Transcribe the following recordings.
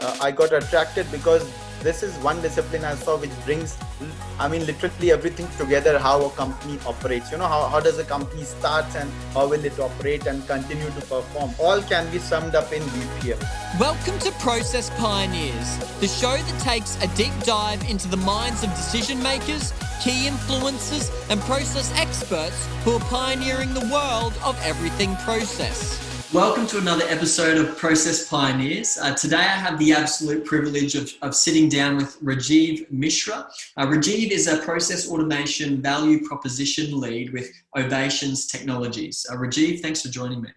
I got attracted because this is one discipline I saw which brings, I mean, literally everything together, how a company operates. How does a company start and how will it operate and continue to perform? All can be summed up in BPM. Welcome to Process Pioneers, the show that takes a deep dive into the minds of decision makers, key influencers, and process experts who are pioneering the world of everything process. Welcome to another episode of Process Pioneers. Today I have the absolute privilege of sitting down with Rajeev Mishra. Rajeev is a process automation value proposition lead with Ovations Technologies. Rajeev, thanks for joining me.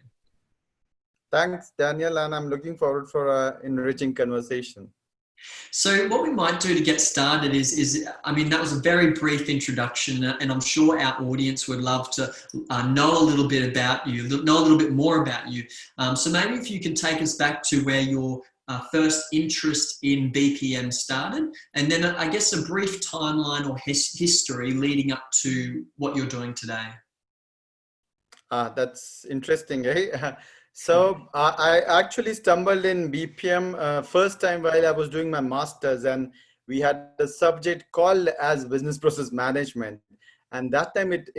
Thanks, Daniel, and I'm looking forward for an enriching conversation. So what we might do to get started is that was a very brief introduction, and I'm sure our audience would love to know a little bit about you, know a little bit more about you. So maybe if you can take us back to where your first interest in BPM started, and then I guess a brief timeline or history leading up to what you're doing today. That's interesting, eh? So I actually stumbled in BPM first time while I was doing my master's, and we had a subject called as business process management. And that time it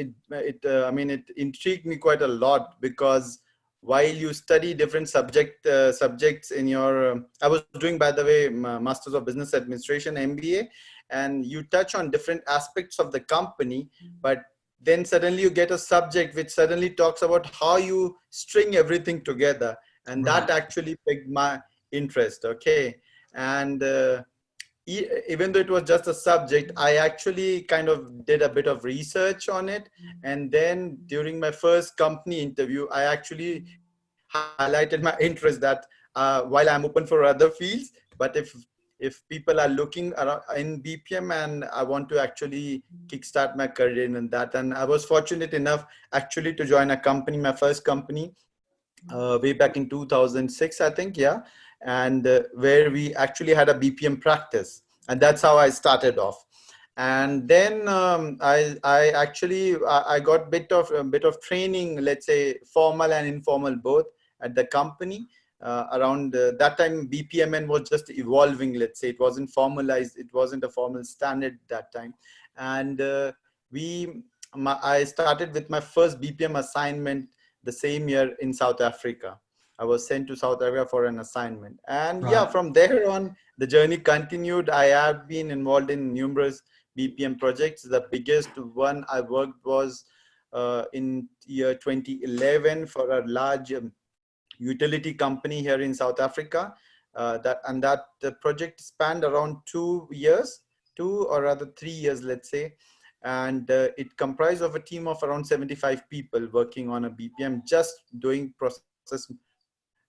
intrigued me quite a lot, because while you study different subjects in your, I was doing, by the way, Masters of Business Administration, MBA, and you touch on different aspects of the company, but then suddenly you get a subject which suddenly talks about how you string everything together. And that actually piqued my interest. Okay. And even though it was just a subject, I actually kind of did a bit of research on it. And then during my first company interview, I actually highlighted my interest that while I'm open for other fields, but if people are looking around in BPM and I want to actually kickstart my career in that. And I was fortunate enough actually to join a company, my first company, way back in 2006, I think. Yeah. And where we actually had a BPM practice. And that's how I started off. And then I got a bit of training, let's say formal and informal both, at the company. Around that time, BPMN was just evolving, let's say. It wasn't formalized. It wasn't a formal standard that time. And I started with my first BPM assignment the same year in South Africa. I was sent to South Africa for an assignment. And from there on, the journey continued. I have been involved in numerous BPM projects. The biggest one I worked was in year 2011 for a large utility company here in South Africa. The project spanned around 2 years, 3 years, let's say. And it comprised of a team of around 75 people working on a BPM, just doing process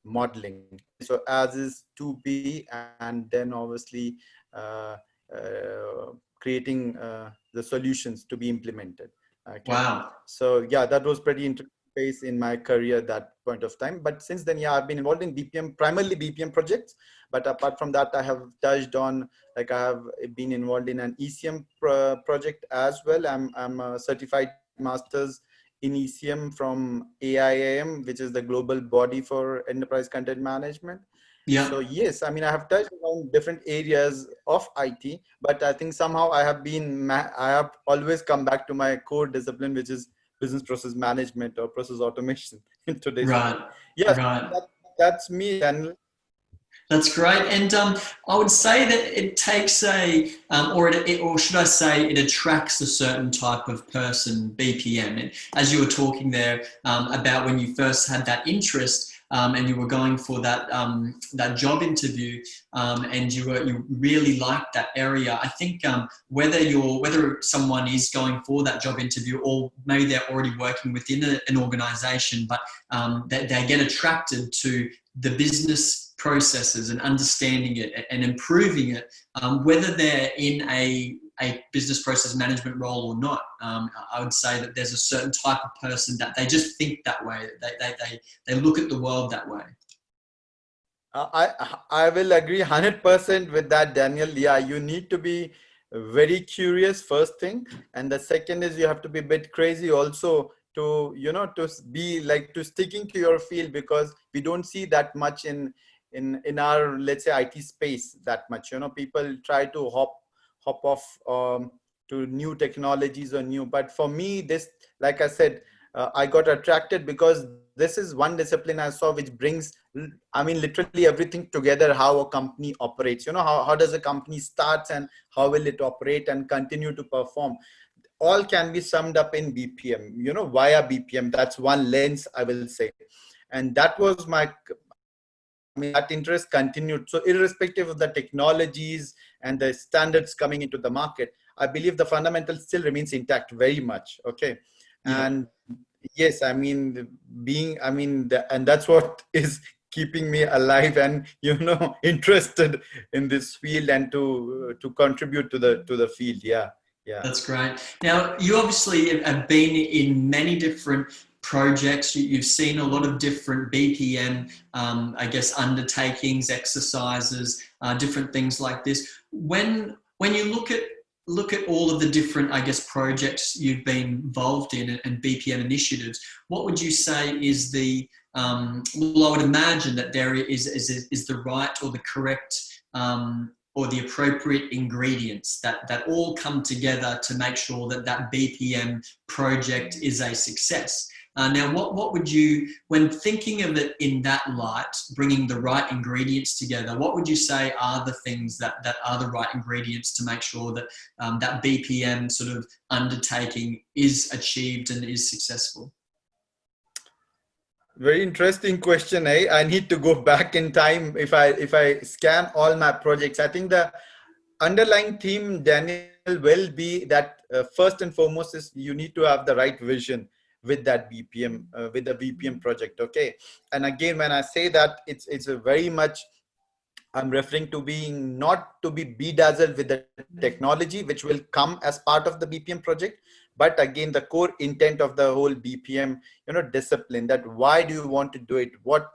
modeling. So as is to be, and then obviously creating the solutions to be implemented. Okay. Wow. So yeah, that was pretty interesting phase in my career at that point of time. But since then, yeah, I've been involved in BPM, primarily BPM projects. But apart from that, I have touched on, like, I have been involved in an ECM project as well. I'm a certified master's in ECM from AIIM, which is the global body for enterprise content management. Yeah. So yes, I have touched on different areas of IT, but I think somehow I have always come back to my core discipline, which is business process management or process automation in today's world. Yes, that's me. And that's great. And I would say that it takes or should I say it attracts a certain type of person, BPM. And as you were talking there about when you first had that interest, and you were going for that job interview, and you really liked that area. I think whether someone is going for that job interview, or maybe they're already working within an organization, but they get attracted to the business processes and understanding it and improving it, whether they're in a business process management role or not. I would say that there's a certain type of person that they just think that way. They look at the world that way. I will agree 100% with that, Daniel. Yeah, you need to be very curious, first thing, and the second is you have to be a bit crazy also to be like to sticking to your field, because we don't see that much in in our, let's say, IT space that much. People try to hop off to new technologies or new. But for me, this, like I said, I got attracted because this is one discipline I saw which brings, I mean, literally everything together. How a company operates. How does a company starts and how will it operate and continue to perform. All can be summed up in BPM. Via BPM. That's one lens, I will say. And that was my, I mean, that interest continued. So irrespective of the technologies and the standards coming into the market, I believe the fundamental still remains intact very much. Okay. Yeah. And yes, I mean, and that's what is keeping me alive and, interested in this field and to contribute to the field. Yeah. Yeah. That's great. Now, you obviously have been in many different projects. You've seen a lot of different BPM, I guess, undertakings, exercises, different things like this. When you look at all of the different, I guess, projects you've been involved in and BPM initiatives, what would you say is the well, I would imagine that there is the right or the correct or the appropriate ingredients that all come together to make sure that BPM project is a success. Now, what would you, when thinking of it in that light, bringing the right ingredients together, what would you say are the things that are the right ingredients to make sure that that BPM sort of undertaking is achieved and is successful? Very interesting question, eh? I need to go back in time. If I scan all my projects, I think the underlying theme, Daniel, will be that first and foremost is you need to have the right vision with that BPM, with the BPM project. Okay. And again, when I say that, it's a very much, I'm referring to being not to be bedazzled with the technology, which will come as part of the BPM project. But again, the core intent of the whole BPM, discipline, that why do you want to do it? What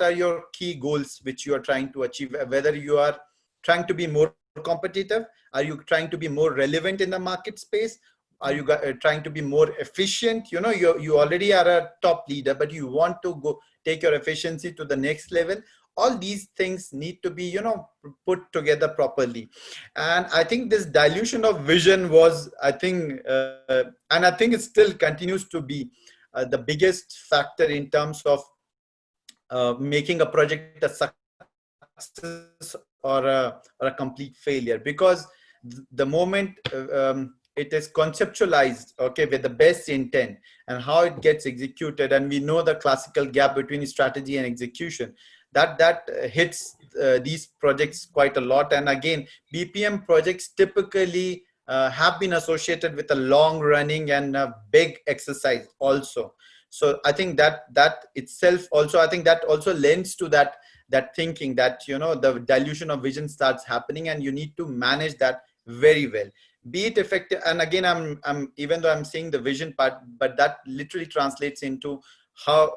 are your key goals which you are trying to achieve? Whether you are trying to be more competitive, are you trying to be more relevant in the market space? Are you trying to be more efficient? You already are a top leader, but you want to go take your efficiency to the next level. All these things need to be put together properly. And I think this dilution of vision was, I think, and I think it still continues to be the biggest factor in terms of making a project a success or a complete failure. Because the moment it is conceptualized, okay, with the best intent, and how it gets executed, and we know the classical gap between strategy and execution, that hits these projects quite a lot. And again, BPM projects typically have been associated with a long running and a big exercise also. So I think that itself also, I think that also lends to that thinking that the dilution of vision starts happening, and you need to manage that very well, be it effective. And again, I'm even though I'm saying the vision part, but that literally translates into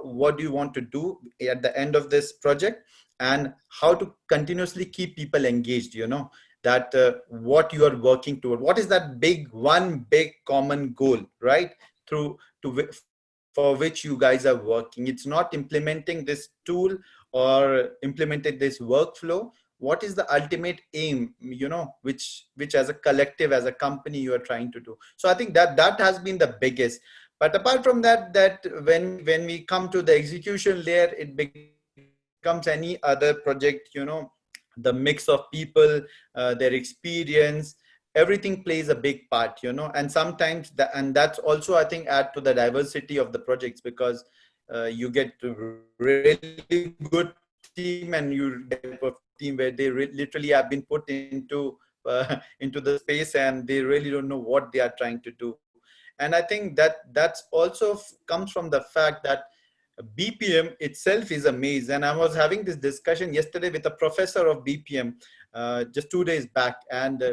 what do you want to do at the end of this project, and how to continuously keep people engaged, that what you are working toward, what is that big common goal, right? Through for which you guys are working. It's not implementing this tool or implementing this workflow. What is the ultimate aim, which as a collective, as a company, you are trying to do. So I think that has been the biggest. But apart from that when we come to the execution layer, it becomes any other project, the mix of people, their experience, everything plays a big part, and sometimes and that's also, I think, add to the diversity of the projects, because you get a really good team, and you get a type of team where they literally have been put into the space, and they really don't know what they are trying to do. And I think that's also comes from the fact that BPM itself is a maze. And I was having this discussion yesterday with a professor of BPM just 2 days back, and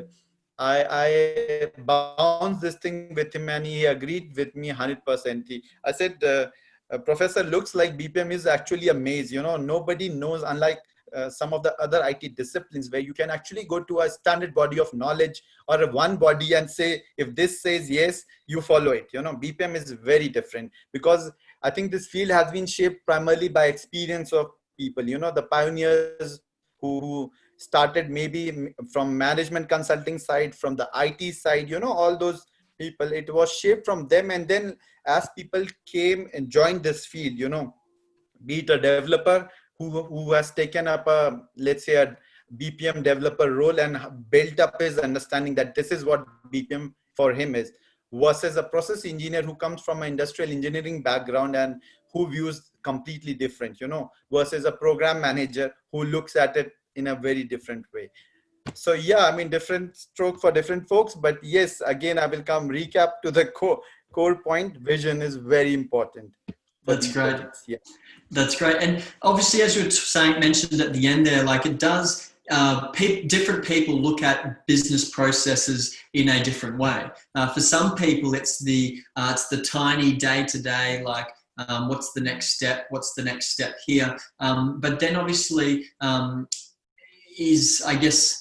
I bounced this thing with him, and he agreed with me 100%. I said, Professor, looks like BPM is actually a maze. Nobody knows, unlike some of the other IT disciplines, where you can actually go to a standard body of knowledge or a one body and say, if this says yes, you follow it. BPM is very different, because I think this field has been shaped primarily by experience of people people, the pioneers who started maybe from management consulting side, from the IT side, all those people, it was shaped from them. And then as people came and joined this field, be it a developer who has taken up a, let's say, a BPM developer role and built up his understanding that this is what BPM for him is, versus a process engineer who comes from an industrial engineering background and who views completely different, versus a program manager who looks at it in a very different way. So yeah, I mean, different stroke for different folks, but yes, again, I will come recap to the core point. Vision is very important for That's these great. projects. Yeah. That's great. And obviously, as you were saying, mentioned at the end there, like it does, different people look at business processes in a different way. For some people, it's the tiny day to day, like what's the next step? What's the next step here? But then obviously is, I guess,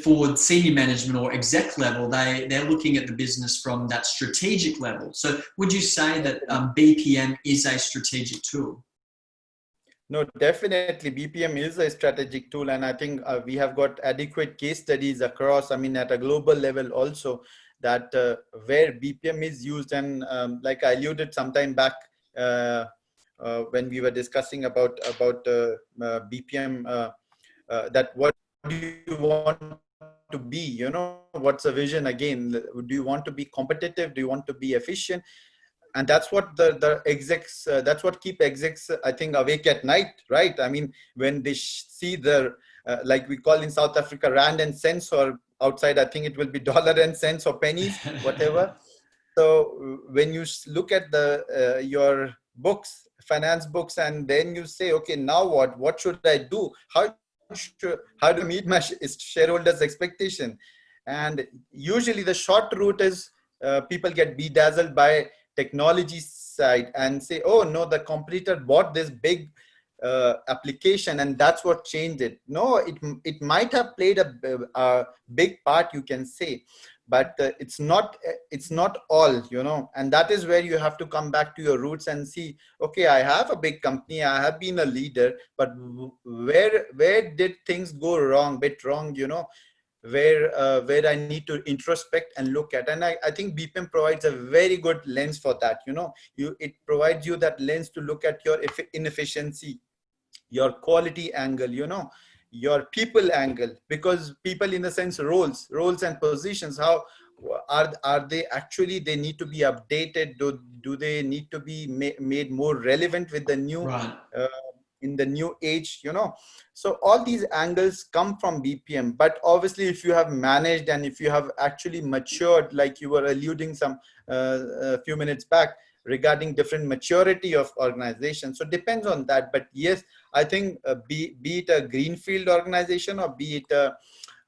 for senior management or exec level, they're looking at the business from that strategic level. So would you say that BPM is a strategic tool? No, definitely BPM is a strategic tool, and I think we have got adequate case studies across, I mean, at a global level also, that where BPM is used. And like I alluded sometime back, when we were discussing about BPM, that what do you want to be, what's the vision again? Do you want to be competitive? Do you want to be efficient? And that's what the execs, that's what keep execs, I think, awake at night, right? I mean, when they see the like we call in South Africa rand and cents, or outside I think it will be dollar and cents or pennies, whatever. So when you look at the your books, finance books, and then you say, okay, now what should I do? How do I meet my shareholders expectation? And usually the short route is people get bedazzled by technology side and say, oh no, the competitor bought this big application and that's what changed it. No, it might have played a big part, you can say, but it's not all, and that is where you have to come back to your roots and see, okay, I have a big company, I have been a leader, but where did things go wrong, bit wrong, where I need to introspect and look at. And I think BPM provides a very good lens for that. It provides you that lens to look at your inefficiency, your quality angle, your people angle, because people in the sense roles and positions, how are they actually, they need to be updated, do they need to be made more relevant with the new Right. in the new age, so all these angles come from BPM. But obviously if you have managed and if you have actually matured, like you were alluding some a few minutes back regarding different maturity of organization, so depends on that. But yes, I think be it a greenfield organization or be it a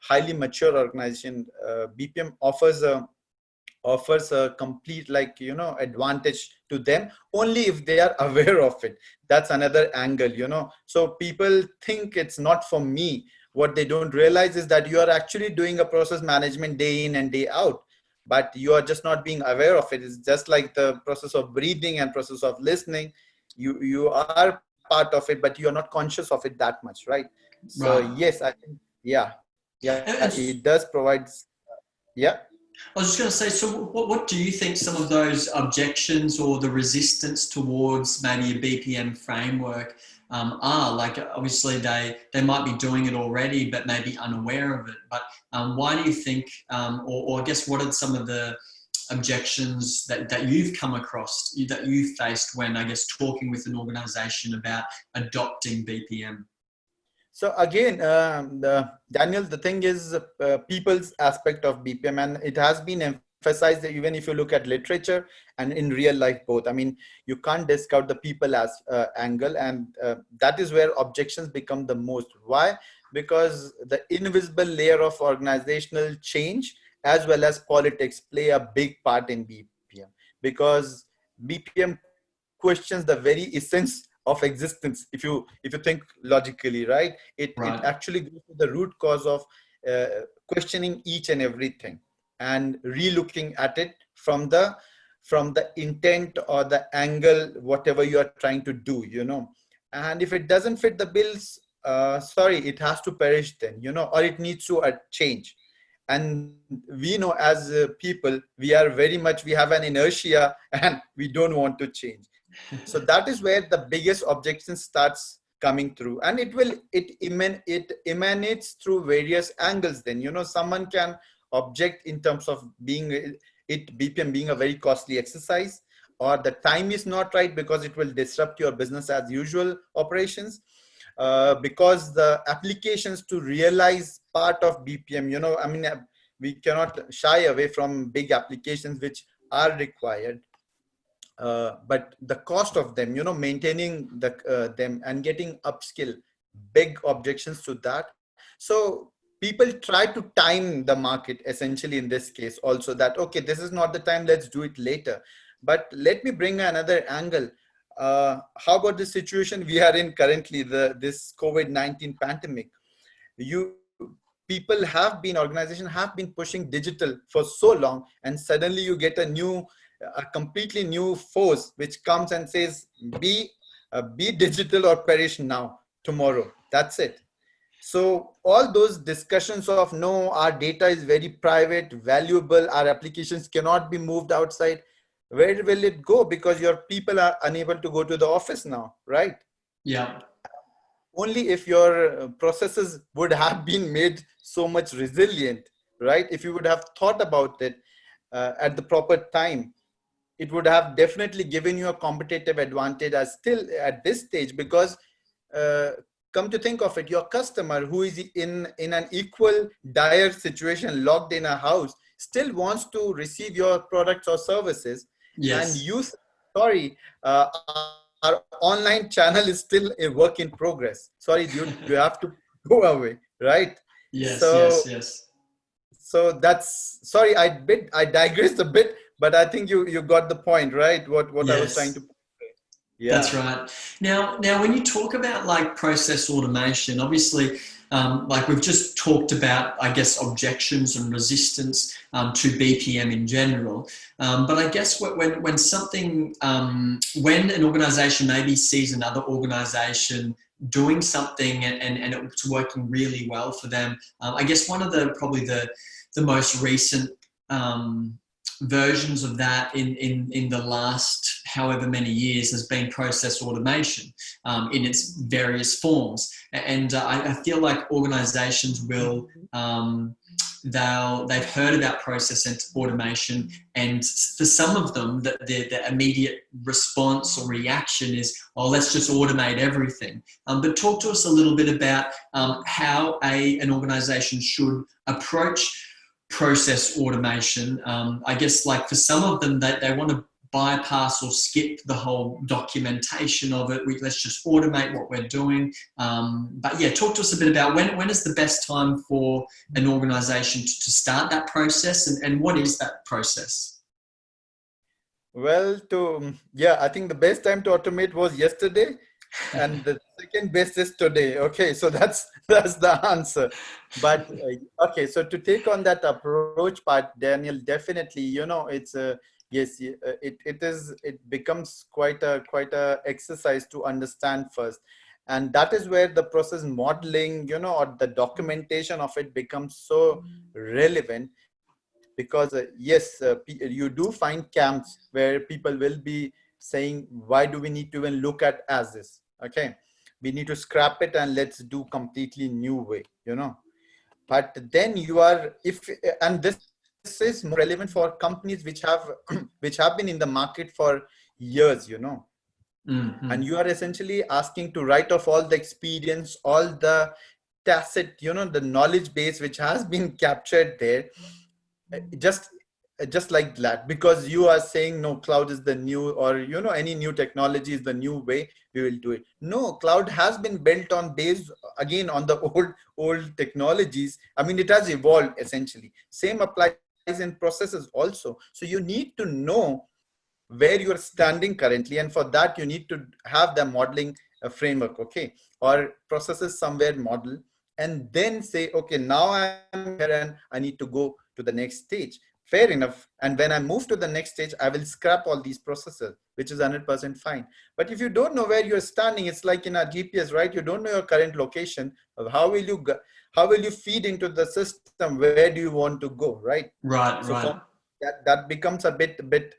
highly mature organization, BPM offers a complete, like, advantage to them, only if they are aware of it. That's another angle, so people think it's not for me. What they don't realize is that you are actually doing a process management day in and day out, but you are just not being aware of it. It's just like the process of breathing and process of listening. You are part of it, but you are not conscious of it that much, right? So Right. yes, I think, yeah, And, it and does provide. Yeah. I was just going to say, so what do you think some of those objections or the resistance towards maybe a BPM framework are? Like, obviously, they might be doing it already, but maybe unaware of it. But why do you think, or I guess, what are some of the objections that you've come across, that you've faced when, I guess, talking with an organization about adopting BPM? So again, Daniel, the thing is people's aspect of BPM, and it has been emphasized that even if you look at literature and in real life both. I mean, you can't discount the people as angle, and that is where objections become the most. Why? Because the invisible layer of organizational change as well as politics play a big part in BPM, because BPM questions the very essence of existence. If you think logically, right, it Right. actually goes to the root cause of uh, questioning each and everything and re-looking at it from the intent or the angle, whatever you are trying to do, and if it doesn't fit the bills, sorry, it has to perish then, or it needs to change. And we know as people, we are very much, we have an inertia and we don't want to change. So that is where the biggest objection starts coming through, and it emanates through various angles. Then someone can object in terms of being it BPM being a very costly exercise, or the time is not right because it will disrupt your business as usual operations, because the applications to realize part of BPM, I mean, we cannot shy away from big applications which are required, but the cost of them, maintaining them and getting upskill, big objections to that. So people try to time the market essentially in this case also, that okay, this is not the time, let's do it later. But let me bring another angle. How about the situation we are in currently, this COVID-19 pandemic? You People have been, organizations have been pushing digital for so long, and suddenly you get a completely new force which comes and says, be digital or perish now, tomorrow, that's it. So all those discussions of, no, our data is very private, valuable, our applications cannot be moved outside, where will it go? Because your people are unable to go to the office now, right? Yeah. Only if your processes would have been made so much resilient, right? If you would have thought about it at the proper time, it would have definitely given you a competitive advantage as still at this stage. Because uh, come to think of it, your customer who is in an equal dire situation, locked in a house, still wants to receive your products or services, and Yes. you, sorry, our online channel is still a work in progress, sorry, you have to go away, right? Yes, So yes, yes. that's, sorry, I digressed a bit, but I think you got the point, right? What I was trying to Yes. portray. That's Yeah. right. Now, when you talk about like process automation, obviously, like we've just talked about, I guess, objections and resistance to BPM in general. But I guess when something, when an organisation maybe sees another organisation doing something and it's working really well for them, I guess one of the probably the most recent versions of that in the last however many years has been process automation in its various forms. And I feel like organizations will, they've heard about process automation, and for some of them, the immediate response or reaction is, oh, let's just automate everything. But talk to us a little bit about how an organization should approach process automation. I guess like for some of them, they want to bypass or skip the whole documentation of it. Let's just automate what we're doing. But yeah, talk to us a bit about when is the best time for an organization to start that process, and what is that process? Well, yeah, I think the best time to automate was yesterday, and the second best is today. Okay, so that's that's the answer. But okay, so to take on that approach part, Daniel, definitely, it's yes, it becomes quite a exercise to understand first, and that is where the process modeling, or the documentation of it becomes so relevant. Because yes, you do find camps where people will be saying, why do we need to even look at as this? Okay, we need to scrap it and let's do completely new way. But then you are, if and this is more relevant for companies which have which have been in the market for years. And Mm-hmm. you are essentially asking to write off all the experience, all the tacit, the knowledge base which has been captured there, just like that, because you are saying, no, cloud is the new, or any new technology is the new way we will do it. No, cloud has been built on based again on the old technologies. I mean, it has evolved essentially. Same applies in processes also. So you need to know where you are standing currently, and for that you need to have the modeling framework, okay, or processes somewhere model, and then say, okay, now I'm here and I need to go to the next stage. fair enough. And when I move to the next stage, I will scrap all these processes, which is 100% fine. But if you don't know where you're standing, it's like in a GPS, right? You don't know your current location. How will you how will you feed into the system? Where do you want to go, right? Right, So for right. that becomes a bit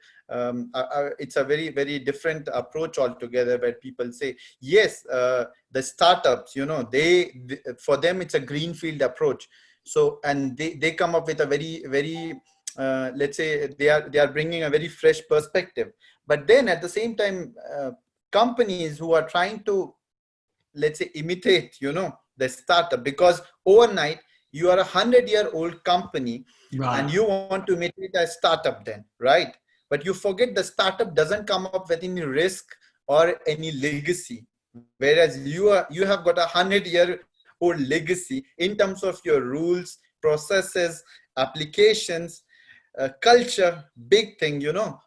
it's a very different approach altogether, where people say yes, the startups, for them it's a greenfield approach. So and they come up with a very let's say they are bringing a very fresh perspective. But then at the same time, companies who are trying to, let's say, imitate the startup, because overnight you are 100-year-old company and Right. you want to imitate a startup then, right? But you forget the startup doesn't come up with any risk or any legacy, whereas you have got a 100-year-old legacy in terms of your rules, processes, applications, culture. Big thing,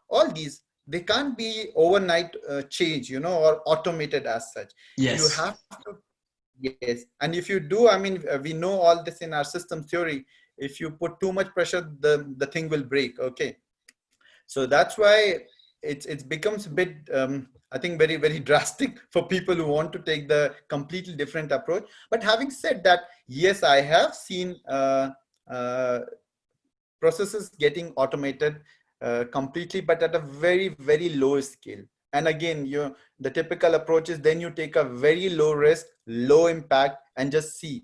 all these, they can't be overnight change, or automated as such. You Yes. have to. Yes, and if you do, I mean, we know all this in our system theory. If you put too much pressure, the thing will break. Okay, so that's why it becomes a bit, I think, very drastic for people who want to take the completely different approach. But having said that, yes, I have seen uh, processes getting automated completely, but at a very low scale. And again, the typical approach is then you take a very low risk, low impact, and just see.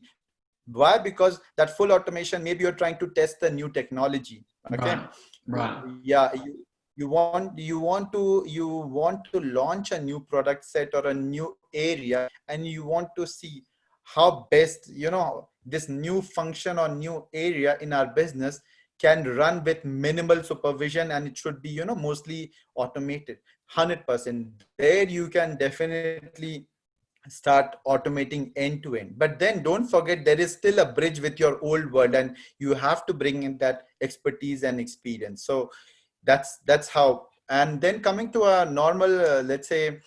Why? Because that full automation, maybe you're trying to test the new technology. Okay, Right. Right. yeah, you want to launch a new product set or a new area, and you want to see how best this new function or new area in our business can run with minimal supervision, and it should be mostly automated. 100% there you can definitely start automating end to end. But then don't forget, there is still a bridge with your old world, and you have to bring in that expertise and experience. So that's how. And then coming to a normal, let's say,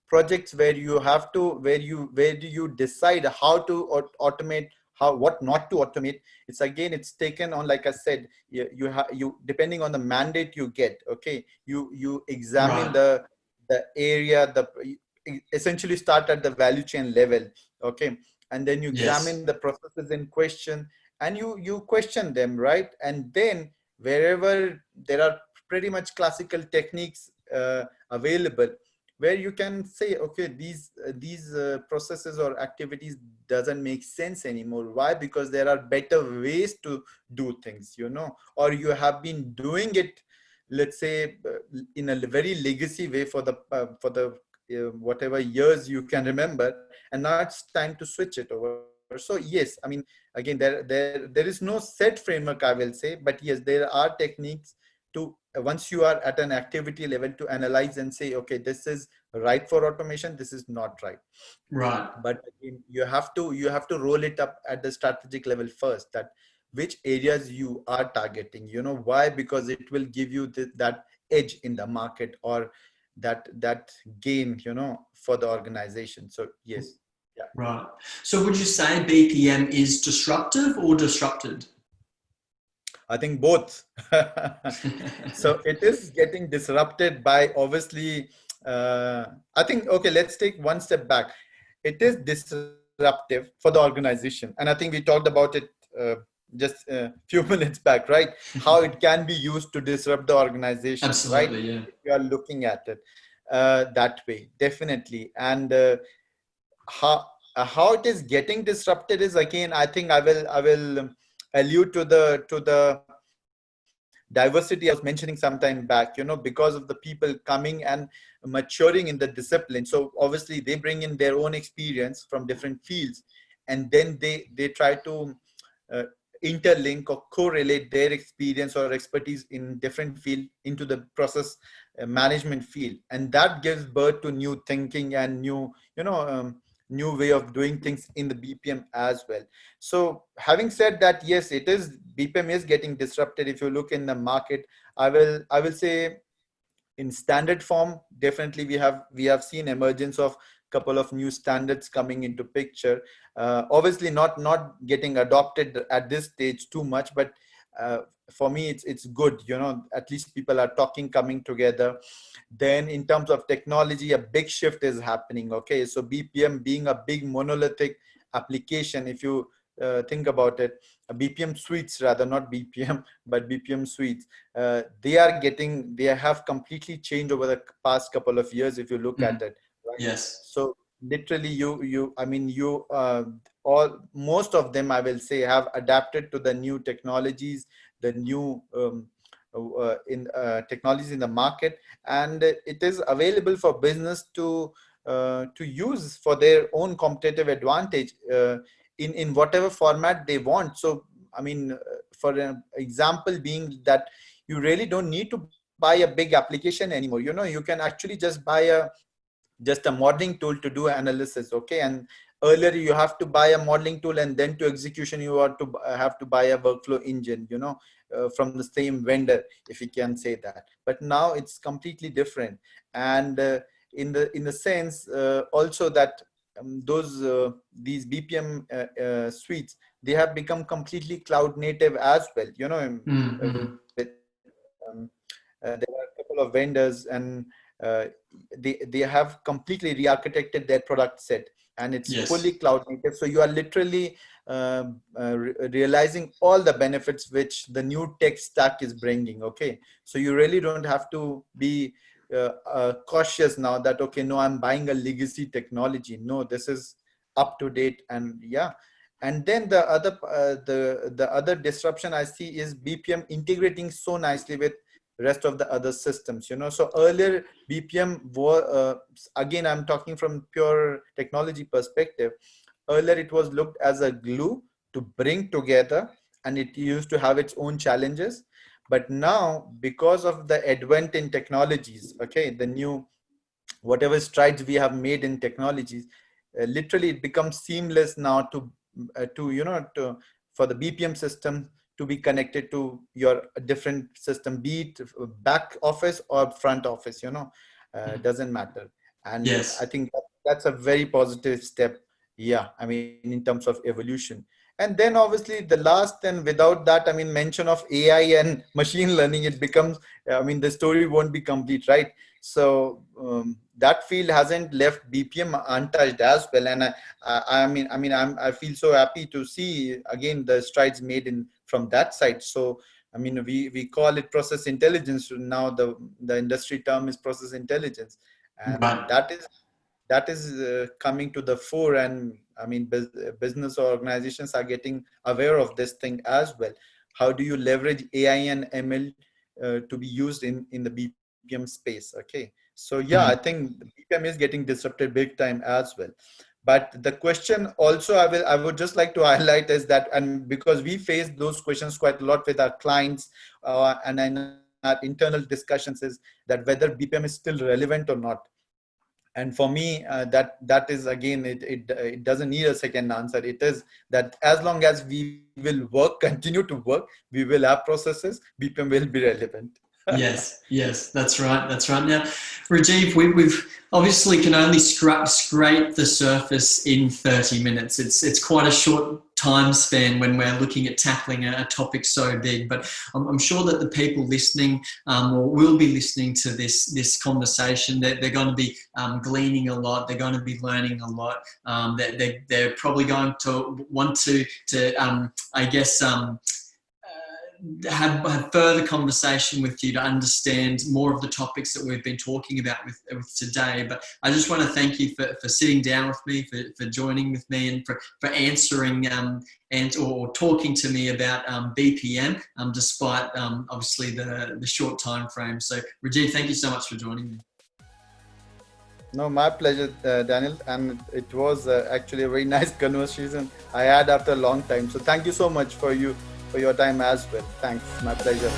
projects where you have to, where do you decide how to automate, how, what not to automate. It's again, it's taken on, like I said, you depending on the mandate you get. Okay, you examine Right. the area, essentially start at the value chain level. Okay, and then you examine Yes. the processes in question, and you question them, right? And then wherever there are pretty much classical techniques available, where you can say, okay, these processes or activities doesn't make sense anymore. Why? Because there are better ways to do things, or you have been doing it, let's say, in a very legacy way for the whatever years you can remember, and now it's time to switch it over. So yes, I mean, again, there is no set framework, I will say, but yes, there are techniques to, once you are at an activity level, to analyze and say, okay, this is right for automation, this is not right. Right. But again, you have to roll it up at the strategic level first, that which areas you are targeting. Why? Because it will give you that edge in the market, or that gain, for the organization. So yes. Yeah, Right. So would you say BPM is disruptive or disrupted? I think both. So it is getting disrupted by, obviously, I think, okay, let's take one step back. It is disruptive for the organization. And I think we talked about it just a few minutes back, right? How it can be used to disrupt the organization, right? Absolutely, yeah. If you are looking at it that way, definitely. And how it is getting disrupted is, again, I think I will allude to the diversity I was mentioning some time back, because of the people coming and maturing in the discipline. So obviously they bring in their own experience from different fields, and then they try to uh, interlink or correlate their experience or expertise in different field into the process management field, and that gives birth to new thinking and new way of doing things in the BPM as well. So having said that, yes, it is, BPM is getting disrupted. If you look in the market, I will say, in standard form, definitely we have seen emergence of couple of new standards coming into picture. Obviously not getting adopted at this stage too much, but uh, for me it's good, at least people are talking, coming together. Then in terms of technology, a big shift is happening. Okay, so BPM being a big monolithic application, if you think about it, BPM suites, rather not BPM but BPM suites, they have completely changed over the past couple of years if you look Mm. at it, right? Yes. So literally you I mean you all most of them, I will say, have adapted to the new technologies, the new in technologies in the market, and it is available for business to use for their own competitive advantage, in whatever format they want. So I mean, for an example being that you really don't need to buy a big application anymore. You can actually just buy just a modeling tool to do analysis. Okay, and earlier you have to buy a modeling tool, and then to execution you are to have to buy a workflow engine, from the same vendor, if you can say that. But now it's completely different. And in the sense, also that those these BPM suites, they have become completely cloud native as well, Mm-hmm. with there are a couple of vendors, and uh, they have completely re-architected their product set, and it's fully Yes. cloud native. So you are literally realizing all the benefits which the new tech stack is bringing. Okay, so you really don't have to be cautious now that, okay, no, I'm buying a legacy technology. No, this is up to date. And yeah, and then the other disruption I see is BPM integrating so nicely with rest of the other systems. So earlier BPM was, again, I'm talking from pure technology perspective. Earlier it was looked as a glue to bring together, and it used to have its own challenges. But now, because of the advent in technologies, okay, the new whatever strides we have made in technologies, literally it becomes seamless now to to for the BPM system to be connected to your different system, be it back office or front office, doesn't matter. And I Yes. think that's a very positive step. Yeah, I mean, in terms of evolution. And then obviously the last, and without that, I mean, mention of AI and machine learning, it becomes, I mean, the story won't be complete, right? So that field hasn't left BPM untouched as well. And I feel so happy to see again the strides made in from that side. So I mean, we call it process intelligence now. The industry term is process intelligence, and Right. that is coming to the fore. And I mean, business organizations are getting aware of this thing as well. How do you leverage AI and ML to be used in the BPM space? Okay, so yeah, I Mm. think BPM is getting disrupted big time as well. But the question also I would just like to highlight is that, and because we face those questions quite a lot with our clients, and in our internal discussions, is that whether BPM is still relevant or not. And for me, that is, again, it doesn't need a second answer. It is that as long as we will work, continue to work, we will have processes, BPM will be relevant. Yes, yes, that's right. That's right. Now, Rajeev, we've obviously can only scrape the surface in 30 minutes. It's quite a short time span when we're looking at tackling a topic so big. But I'm sure that the people listening or will be listening to this conversation, that they're going to be gleaning a lot. They're going to be learning a lot. They're probably going to want to I guess. Have further conversation with you to understand more of the topics that we've been talking about with today. But I just want to thank you for sitting down with me, for joining with me, and for answering or talking to me about BPM, despite obviously the short time frame. So Rajeev, thank you so much for joining me. No, my pleasure, Daniel. And it was actually a very nice conversation I had after a long time. So thank you so much for your time as well. Thanks, my pleasure.